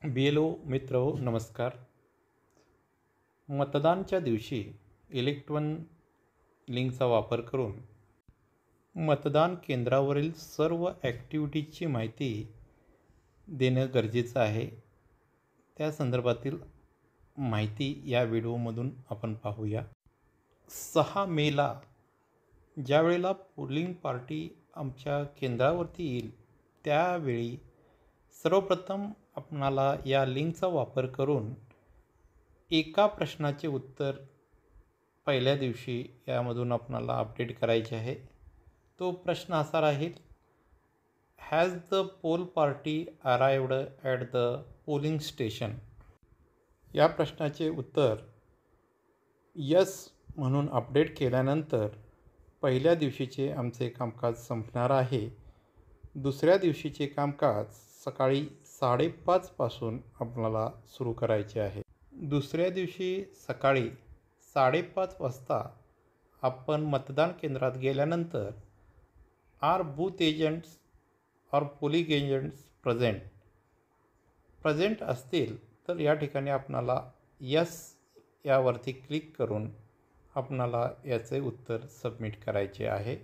BLO मित्र हो नमस्कार. मतदानच्या दिवशी इलेक्ट्रॉनिक लिंकचा वापर करून मतदान केंद्रावरील सर्व ॲक्टिव्हिटीजची माहिती देणं गरजेचं आहे. त्या संदर्भातील माहिती या व्हिडिओमधून आपण पाहूया. 6 मेला ज्यावेळेला पोलिंग पार्टी आमच्या केंद्रावरती येईल त्यावेळी सर्वप्रथम आपणाला या लिंकचा वापर करून एका प्रश्नाचे उत्तर पहिल्या दिवशी यामधून आपणाला अपडेट करायचे आहे. तो प्रश्न असा राहील, has the poll party arrived at the polling station. या प्रश्नाचे उत्तर यस म्हणून अपडेट केल्यानंतर पहिल्या दिवशीचे आमचे कामकाज संपणार आहे. दुसऱ्या दिवशीचे कामकाज सकाळी 5:30 पासून आपल्याला सुरू करायचे आहे. दुसऱ्या दिवशी सकाळी 5:30 वाजता आपण मतदान केंद्रात गेल्यानंतर आर बूथ एजंट्स और पोलिंग एजंट्स प्रेझेंट असतील तर या ठिकाणी आपणाला यस यावरती क्लिक करून आपणाला याचे उत्तर सबमिट करायचे आहे.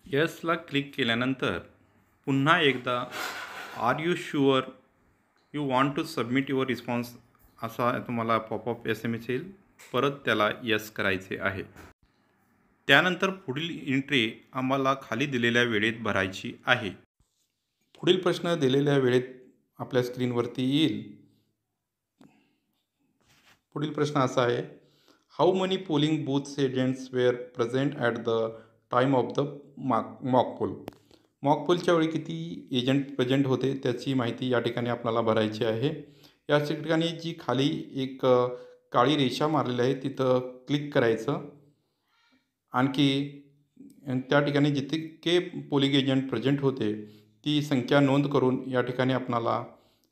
यसला क्लिक केल्यानंतर पुन्हा एकदा are you sure you want to submit your response असा तुम्हाला पॉपअप SMS येईल. परत त्याला यस करायचे आहे. त्यानंतर पुढील एंट्री आम्हाला खाली दिलेल्या वेळेत भरायची आहे. पुढील प्रश्न दिलेल्या वेळेत आपल्या स्क्रीनवरती येईल. पुढील प्रश्न असा आहे, how many polling booth agents were present at the time of the mock poll. Mock पोलच्या वेळी किती एजंट प्रेझेंट होते त्याची माहिती या ठिकाणी आपल्याला भरायची आहे. या ठिकाणी जी खाली एक काळी रेषा मारलेली आहे तिथं क्लिक करायचं. आणखी त्या ठिकाणी जितके पोलिंग एजंट प्रेझेंट होते ती संख्या नोंद करून या ठिकाणी आपणाला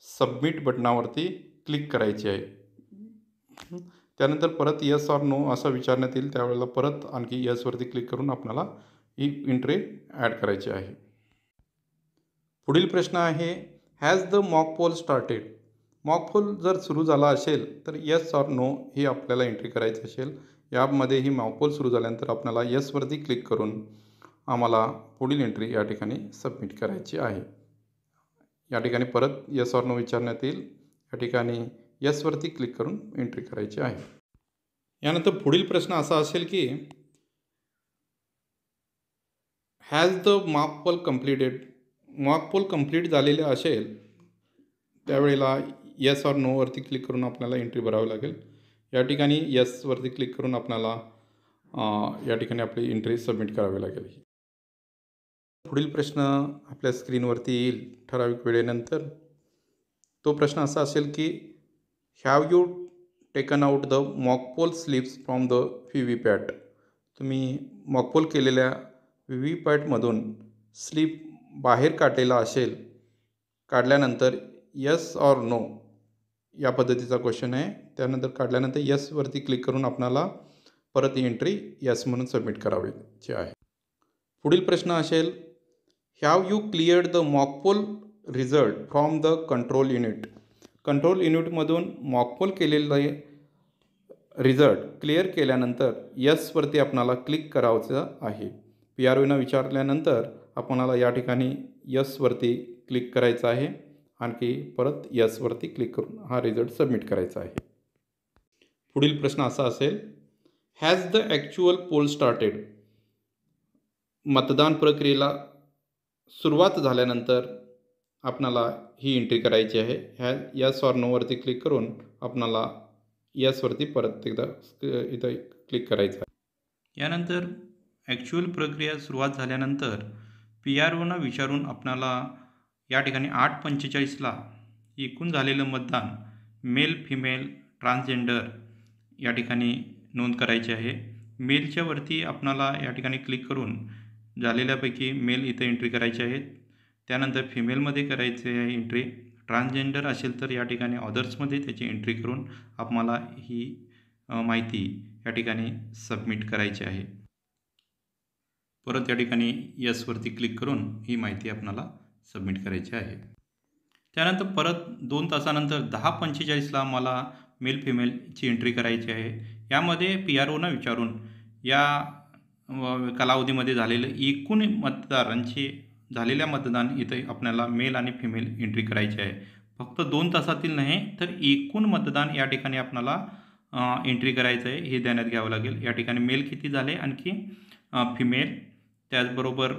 सबमिट बटनावरती क्लिक करायचे आहे. त्यानंतर परत यस ऑर नो असं विचारण्यात येईल. त्यावेळेला परत आणखी यसवरती क्लिक करून आपल्याला ही एंट्री ॲड करायची आहे. पुढील प्रश्न आहे, has the mock pole started. Mock poll जर सुरू झाला असेल तर यस ऑर नो ही आपल्याला एंट्री करायची असेल. यामध्ये ही मॉक पोल सुरू झाल्यानंतर आपल्याला यसवरती क्लिक करून आम्हाला पुढील एंट्री या ठिकाणी सबमिट करायची आहे. या ठिकाणी परत यस ऑर नो विचारण्यात येईल. या ठिकाणी यसवरती क्लिक करून एंट्री करायची आहे. यानंतर पुढील प्रश्न असा असेल की has the mock pole completed. Mock poll complete झालेले असेल त्यावेळेला यस ऑर नोवरती क्लिक करून आपल्याला एंट्री भरावी लागेल. या ठिकाणी यसवरती क्लिक करून आपल्याला या ठिकाणी आपली एंट्री सबमिट करावी लागेल. पुढील प्रश्न आपल्या स्क्रीनवरती येईल ठराविक वेळेनंतर. तो प्रश्न असा असेल की have you taken out the mock pole slips from the VVPAT. तुम्ही मॉक पोल केलेल्या VVPATमधून स्लिप बाहेर काढलेला असेल. काढल्यानंतर यस ऑर नो या पद्धतीचा क्वेश्चन आहे. त्यानंतर काढल्यानंतर यसवरती क्लिक करून आपल्याला परत ही एंट्री यस म्हणून सबमिट करायची आहे. पुढील प्रश्न असेल, have you cleared the mock poll result from the control unit. Control युनिटमधून मॉक पोल केलेले रिझल्ट क्लिअर केल्यानंतर यसवरती आपल्याला क्लिक करायचं आहे. PROनं विचारल्यानंतर आपल्याला या ठिकाणी यसवरती क्लिक करायचं आहे. आणखी परत यसवरती क्लिक करून हा रिझल्ट सबमिट करायचा आहे. पुढील प्रश्न असा असेल, has the actual poll started. मतदान प्रक्रियेला सुरुवात झाल्यानंतर आपणाला ही एंट्री करायची आहे. यस ऑर नोवरती क्लिक करून आपणाला यसवरती परत एकदा इथं क्लिक करायचं आहे. यानंतर ॲक्च्युअल प्रक्रिया सुरुवात झाल्यानंतर PROनं विचारून आपणाला या ठिकाणी 8:45ला एकूण झालेलं मतदान मेल, फिमेल, ट्रान्सजेंडर या ठिकाणी नोंद करायची आहे. मेलच्या वरती आपणाला या ठिकाणी क्लिक करून झालेल्यापैकी मेल इथं एंट्री करायची आहे. त्यानंतर फिमेलमध्ये करायचे आहे एंट्री. ट्रान्सजेंडर असेल तर या ठिकाणी ऑदर्समध्ये त्याची एंट्री करून आपल्याला ही माहिती या ठिकाणी सबमिट करायची आहे. परत या ठिकाणी यसवरती क्लिक करून ही माहिती आपल्याला सबमिट करायची आहे. त्यानंतर परत 2 तासानंतर 10:45ला मला मेल फिमेलची एंट्री करायची आहे. यामध्ये PROना विचारून या कालावधीमध्ये झालेलं एकूण मतदारांची झालेल्या मतदान इथे आपल्याला मेल आणि फिमेल एंट्री करायची आहे. फक्त 2 तासातील नाही तर एकूण मतदान या ठिकाणी आपल्याला एंट्री करायचं आहे हे ध्यानात घ्यावं लागेल. या ठिकाणी मेल किती झाले आणखी फिमेल त्याचबरोबर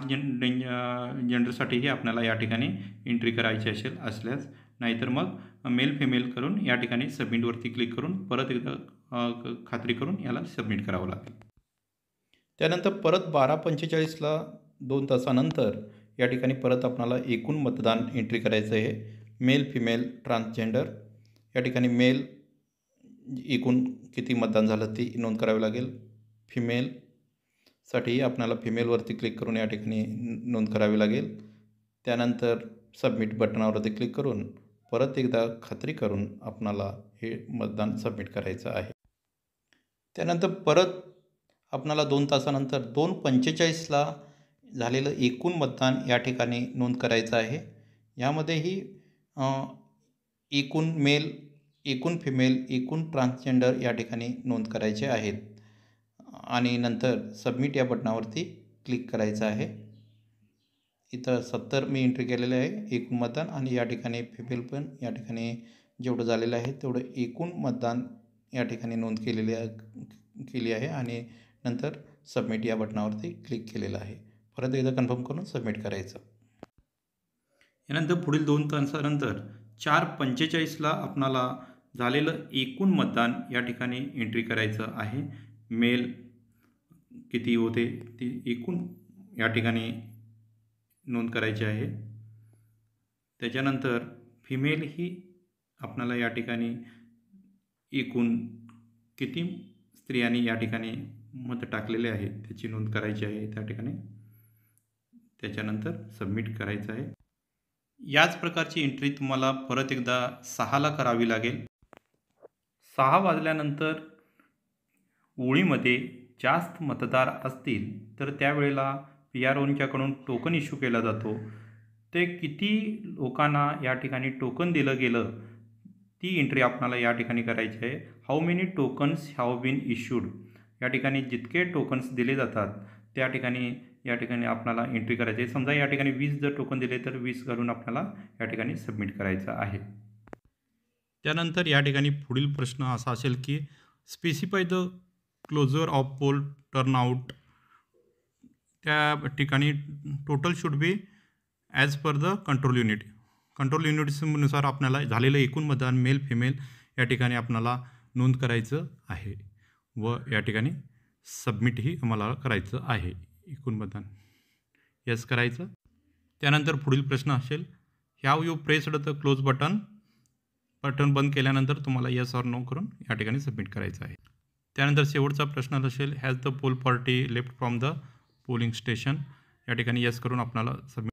जेंडरसाठीही आपल्याला या ठिकाणी एंट्री करायची असल्यास नाहीतर मग मेल फिमेल करून या ठिकाणी सबमिटवरती क्लिक करून परत एकदा खात्री करून याला सबमिट करावं लागेल. त्यानंतर परत 12:45ला 2 तासानंतर या ठिकाणी परत आपल्याला एकूण मतदान एंट्री करायचं आहे. मेल फिमेल ट्रान्सजेंडर या ठिकाणी मेल एकूण किती मतदान झालं ती नोंद करावी लागेल. फिमेलसाठी आपल्याला फिमेलवरती क्लिक करून या ठिकाणी नोंद करावी लागेल. त्यानंतर सबमिट बटनावरती क्लिक करून परत एकदा खात्री करून आपणाला हे मतदान सबमिट करायचं आहे. त्यानंतर परत आपणाला 2 तासानंतर 2:45ला झालेलं एकूण मतदान या ठिकाणी नोंद करायचं आहे. यामध्येही एकूण मेल, एकूण फिमेल, एकूण ट्रान्सजेंडर या ठिकाणी नोंद करायचे आहेत आणि नंतर सबमिट या बटनावरती क्लिक करायचं आहे. इथं 70 मी एंट्री केलेले आहे एकूण मतदान आणि या ठिकाणी फिमेल पण या ठिकाणी जेवढं झालेलं आहे तेवढं एकूण मतदान या ठिकाणी नोंद केली आहे आणि नंतर सबमिट या बटनावरती क्लिक केलेलं आहे. परत एकदा कन्फर्म करून सबमिट करायचं. यानंतर पुढील 2 तासानंतर 4:45ला आपणाला झालेलं एकूण मतदान या ठिकाणी एंट्री करायचं आहे. मेल किती होते ते एकूण या ठिकाणी नोंद करायची आहे. त्याच्यानंतर फिमेल ही आपल्याला या ठिकाणी एकूण किती स्त्रियांनी या ठिकाणी मत टाकलेले आहे त्याची नोंद करायची आहे त्या ठिकाणी. त्याच्यानंतर सबमिट करायचं आहे. याच प्रकारची एंट्री तुम्हाला परत एकदा 6ला करावी लागेल. 6 वाजल्यानंतर ओळीमध्ये जास्त मतदार असतील तर त्यावेळेला PROंच्याकडून टोकन इश्यू केला जातो. ते किती लोकांना या ठिकाणी टोकन दिलं गेलं ती एंट्री आपल्याला या ठिकाणी करायची आहे. How many tokens have been issued या ठिकाणी जितके टोकन्स दिले जातात त्या ठिकाणी या ठिकाणी आपल्याला एंट्री करायची आहे. समजा या ठिकाणी 20 जर टोकन दिले तर 20 घालून आपल्याला या ठिकाणी सबमिट करायचं आहे. त्यानंतर या ठिकाणी पुढील प्रश्न असा असेल की specify the closure of poll turnout त्या ठिकाणी total should be as per the control unit. Control युनिट्सनुसार आपल्याला झालेलं एकूण मतदान मेल फिमेल या ठिकाणी आपल्याला नोंद करायचं आहे व या ठिकाणी सबमिटही आम्हाला करायचं आहे. एकूण मतदान यस करायचं. त्यानंतर पुढील प्रश्न असेल have you pressed the close button बंद केल्यानंतर तुम्हाला यस ऑर नो करून या ठिकाणी सबमिट करायचं आहे. त्यानंतर शेवटचा प्रश्न असेल has the poll party left from the polling station या ठिकाणी यस करून आपल्याला सबमिट